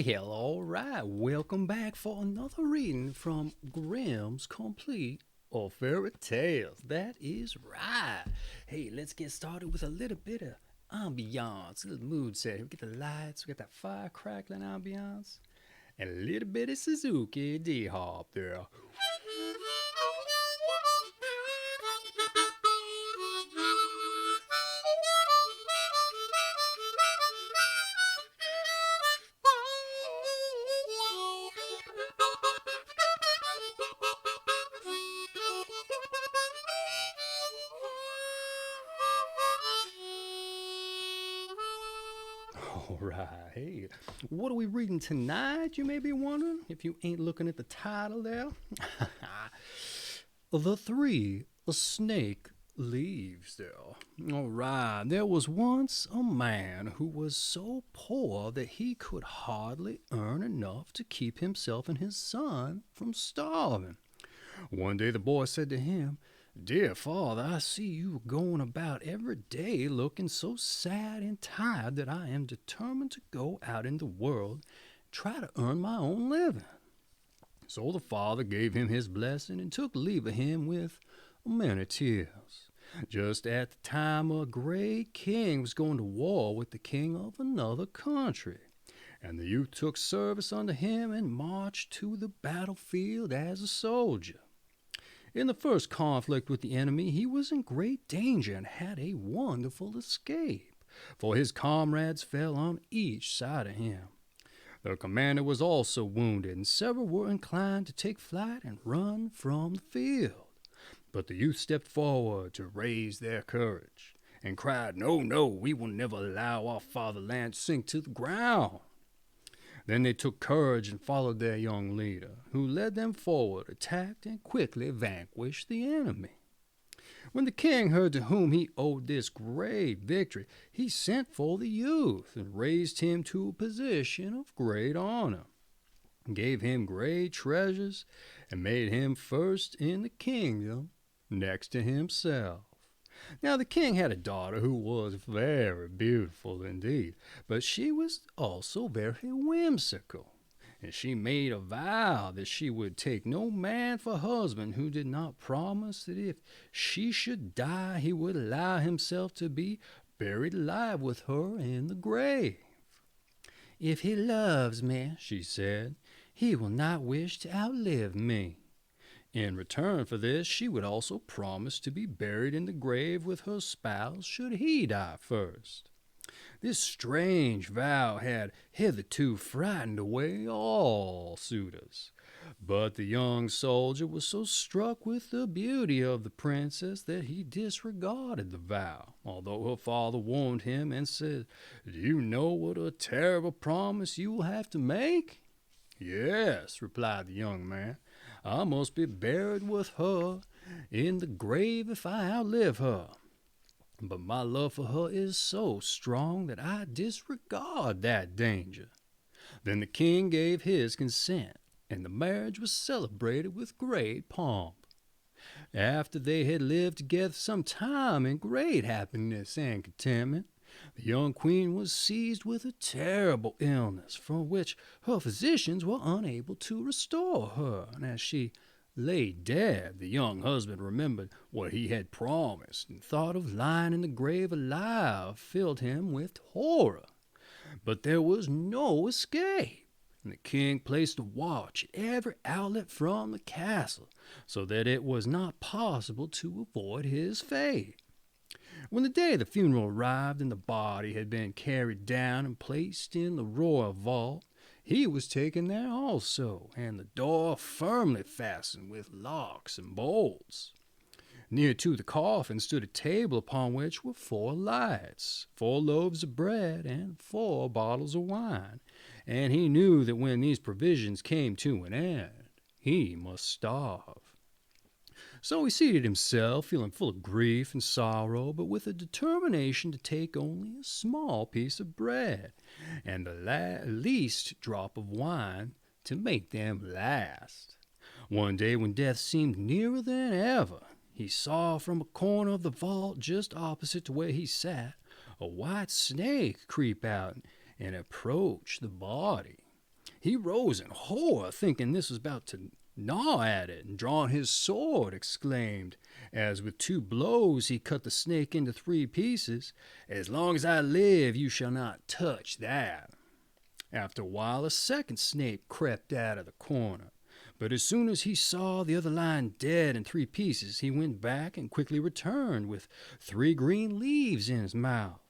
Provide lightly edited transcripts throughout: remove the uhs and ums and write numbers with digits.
Well, all right. Welcome back for another reading from Grimm's Complete or Fairy Tales. That is right. Hey, let's get started with a little bit of ambiance, a little mood set. We get the lights, we got that fire crackling ambiance, and a little bit of Suzuki Harp there. All right. Hey, what are we reading tonight? You may be wondering if you ain't looking at the title there. The Three a Snake Leaves there. All right. There was once a man who was so poor that he could hardly earn enough to keep himself and his son from starving. One day the boy said to him, "Dear father, I see you going about every day looking so sad and tired that I am determined to go out in the world and try to earn my own living." So the father gave him his blessing and took leave of him with many tears. Just at the time a great king was going to war with the king of another country, and the youth took service under him and marched to the battlefield as a soldier. In the first conflict with the enemy, he was in great danger and had a wonderful escape, for his comrades fell on each side of him. The commander was also wounded, and several were inclined to take flight and run from the field. But the youth stepped forward to raise their courage and cried, "No, no, we will never allow our fatherland to sink to the ground." Then they took courage and followed their young leader, who led them forward, attacked, and quickly vanquished the enemy. When the king heard to whom he owed this great victory, he sent for the youth and raised him to a position of great honor, gave him great treasures, and made him first in the kingdom next to himself. Now the king had a daughter who was very beautiful indeed, but she was also very whimsical, and she made a vow that she would take no man for husband who did not promise that if she should die he would allow himself to be buried alive with her in the grave. "If he loves me," she said, "he will not wish to outlive me." In return for this, she would also promise to be buried in the grave with her spouse should he die first. This strange vow had hitherto frightened away all suitors, but the young soldier was so struck with the beauty of the princess that he disregarded the vow, although her father warned him and said, "Do you know what a terrible promise you will have to make?" "Yes," replied the young man, "I must be buried with her in the grave if I outlive her. But my love for her is so strong that I disregard that danger." Then the king gave his consent, and the marriage was celebrated with great pomp. After they had lived together some time in great happiness and contentment, the young queen was seized with a terrible illness from which her physicians were unable to restore her, and as she lay dead, the young husband remembered what he had promised, and thought of lying in the grave alive filled him with horror. But there was no escape, and the king placed a watch at every outlet from the castle, so that it was not possible to avoid his fate. When the day of the funeral arrived and the body had been carried down and placed in the royal vault, he was taken there also, and the door firmly fastened with locks and bolts. Near to the coffin stood a table upon which were 4 lights, 4 loaves of bread, and 4 bottles of wine, and he knew that when these provisions came to an end, he must starve. So he seated himself, feeling full of grief and sorrow, but with a determination to take only a small piece of bread and the least drop of wine to make them last. One day when death seemed nearer than ever, he saw from a corner of the vault just opposite to where he sat a white snake creep out and approach the body. He rose in horror, thinking this was about to gnaw at it, and drawing his sword, exclaimed, as with 2 blows he cut the snake into 3 pieces, "As long as I live, you shall not touch that." After a while, a second snake crept out of the corner. But as soon as he saw the other lying dead in 3 pieces, he went back and quickly returned with 3 green leaves in his mouth.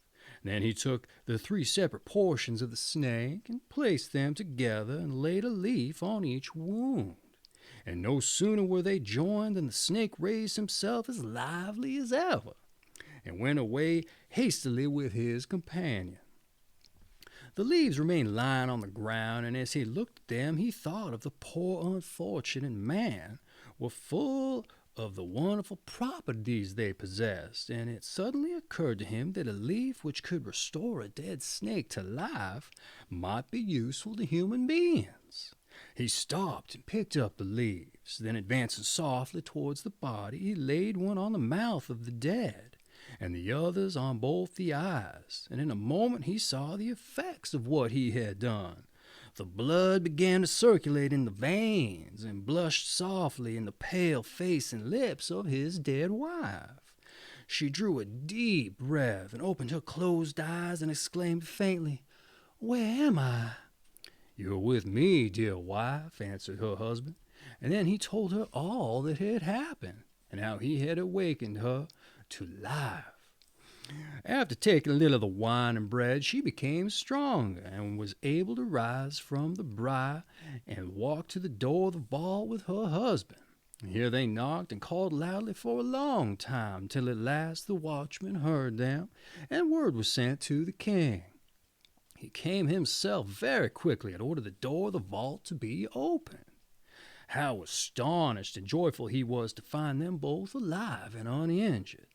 Then he took the 3 separate portions of the snake and placed them together and laid a leaf on each wound. And no sooner were they joined than the snake raised himself as lively as ever, and went away hastily with his companion. The leaves remained lying on the ground, and as he looked at them, he thought of the poor unfortunate man, were full of the wonderful properties they possessed, and it suddenly occurred to him that a leaf which could restore a dead snake to life might be useful to human beings. He stopped and picked up the leaves. Then advancing softly towards the body, he laid one on the mouth of the dead, and the others on both the eyes, and in a moment he saw the effects of what he had done. The blood began to circulate in the veins, and blushed softly in the pale face and lips of his dead wife. She drew a deep breath, and opened her closed eyes, and exclaimed faintly, "Where am I?" "You're with me, dear wife," answered her husband, and then he told her all that had happened, and how he had awakened her to life. After taking a little of the wine and bread, she became stronger, and was able to rise from the briar and walk to the door of the vault with her husband. Here they knocked and called loudly for a long time, till at last the watchman heard them, and word was sent to the king. He came himself very quickly and ordered the door of the vault to be opened. How astonished and joyful he was to find them both alive and uninjured,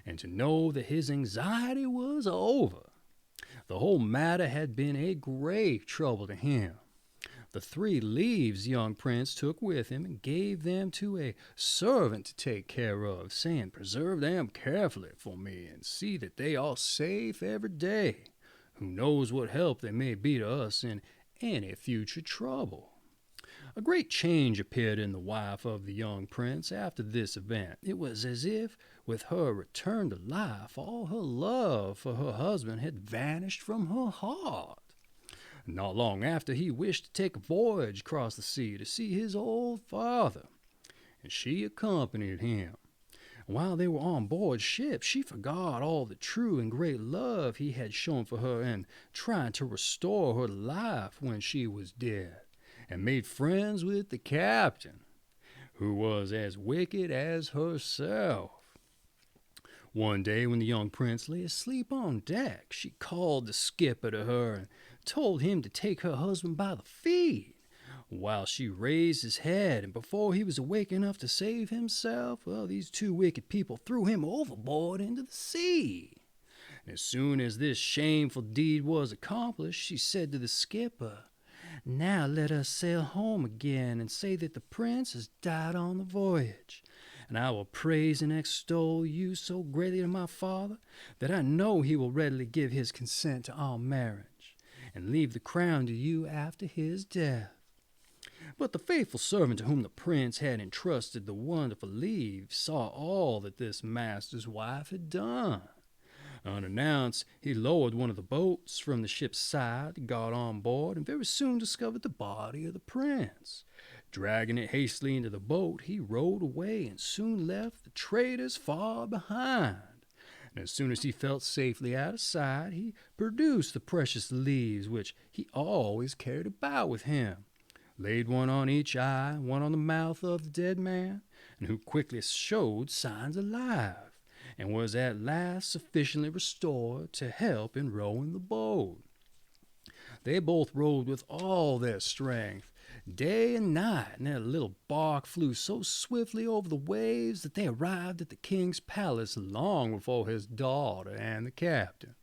and to know that his anxiety was over. The whole matter had been a great trouble to him. The 3 leaves the young prince took with him and gave them to a servant to take care of, saying, "Preserve them carefully for me, and see that they are safe every day. Who knows what help they may be to us in any future trouble?" A great change appeared in the wife of the young prince after this event. It was as if, with her return to life, all her love for her husband had vanished from her heart. Not long after, he wished to take a voyage across the sea to see his old father, and she accompanied him. While they were on board ship, she forgot all the true and great love he had shown for her in trying to restore her to life when she was dead, and made friends with the captain, who was as wicked as herself. One day, when the young prince lay asleep on deck, she called the skipper to her and told him to take her husband by the feet, while she raised his head, and before he was awake enough to save himself, these 2 wicked people threw him overboard into the sea. And as soon as this shameful deed was accomplished, she said to the skipper, "Now let us sail home again, and say that the prince has died on the voyage, and I will praise and extol you so greatly to my father that I know he will readily give his consent to our marriage, and leave the crown to you after his death." But the faithful servant to whom the prince had entrusted the wonderful leaves saw all that this master's wife had done. Unannounced, he lowered one of the boats from the ship's side, got on board, and very soon discovered the body of the prince. Dragging it hastily into the boat, he rowed away and soon left the traitors far behind. And as soon as he felt safely out of sight, he produced the precious leaves which he always carried about with him, laid one on each eye, one on the mouth of the dead man, and who quickly showed signs of life, and was at last sufficiently restored to help in rowing the boat. They both rowed with all their strength, day and night, and their little bark flew so swiftly over the waves that they arrived at the king's palace long before his daughter and the captain.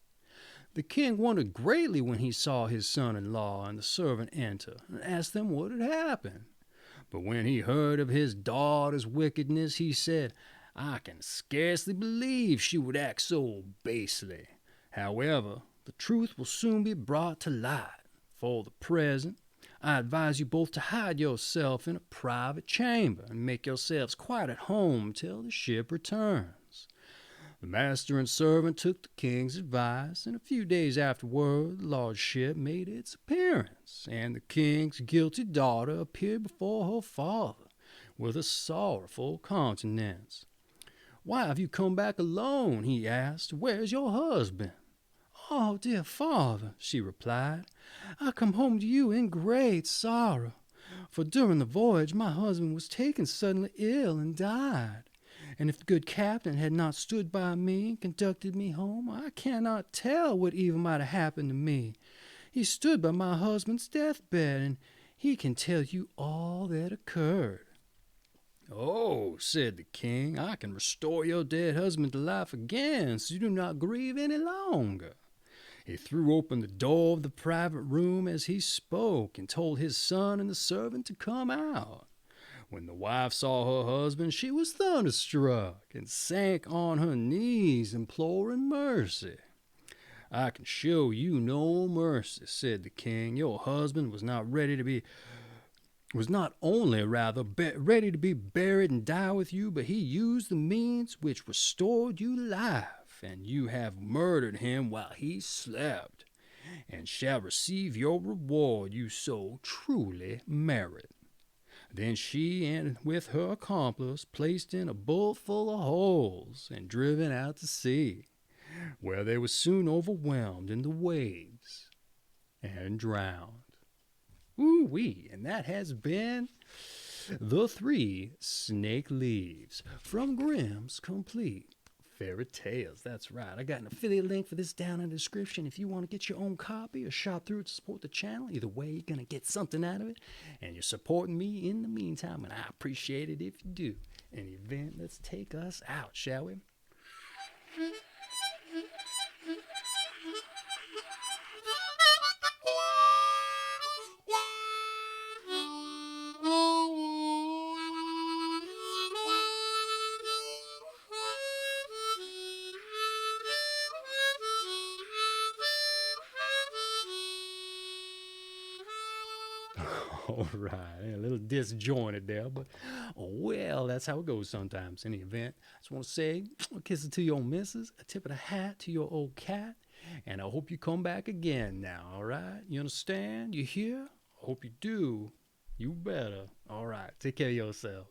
The king wondered greatly when he saw his son-in-law and the servant enter, and asked them what had happened. But when he heard of his daughter's wickedness, he said, "I can scarcely believe she would act so basely. However, the truth will soon be brought to light. For the present, I advise you both to hide yourself in a private chamber and make yourselves quite at home till the ship returns." The master and servant took the king's advice, and a few days afterward the large ship made its appearance, and the king's guilty daughter appeared before her father with a sorrowful countenance. "Why have you come back alone?" he asked. "Where's your husband?" "Oh, dear father," she replied, "I come home to you in great sorrow, for during the voyage my husband was taken suddenly ill and died. And if the good captain had not stood by me and conducted me home, I cannot tell what evil might have happened to me. He stood by my husband's deathbed, and he can tell you all that occurred." "Oh," said the king, "I can restore your dead husband to life again, so you do not grieve any longer." He threw open the door of the private room as he spoke, and told his son and the servant to come out. When the wife saw her husband, she was thunderstruck, and sank on her knees, imploring mercy. "I can show you no mercy," said the king. "Your husband was not only ready to be buried and die with you, but he used the means which restored you life, and you have murdered him while he slept, and shall receive your reward you so truly merit." Then she and with her accomplice placed in a boat full of holes and driven out to sea, where they were soon overwhelmed in the waves and drowned. Ooh-wee, and that has been The Three Snake Leaves from Grimm's Complete Fairy Tales. That's right. I got an affiliate link for this down in the description. If you want to get your own copy or shop through it to support the channel, either way, you're going to get something out of it. And you're supporting me in the meantime, and I appreciate it if you do. In the event, let's take us out, shall we? All right, a little disjointed there, but well, that's how it goes sometimes. In the event, I just want to say a kiss to your missus, a tip of the hat to your old cat, and I hope you come back again now, all right? You understand? You hear? I hope you do. You better. All right, take care of yourselves.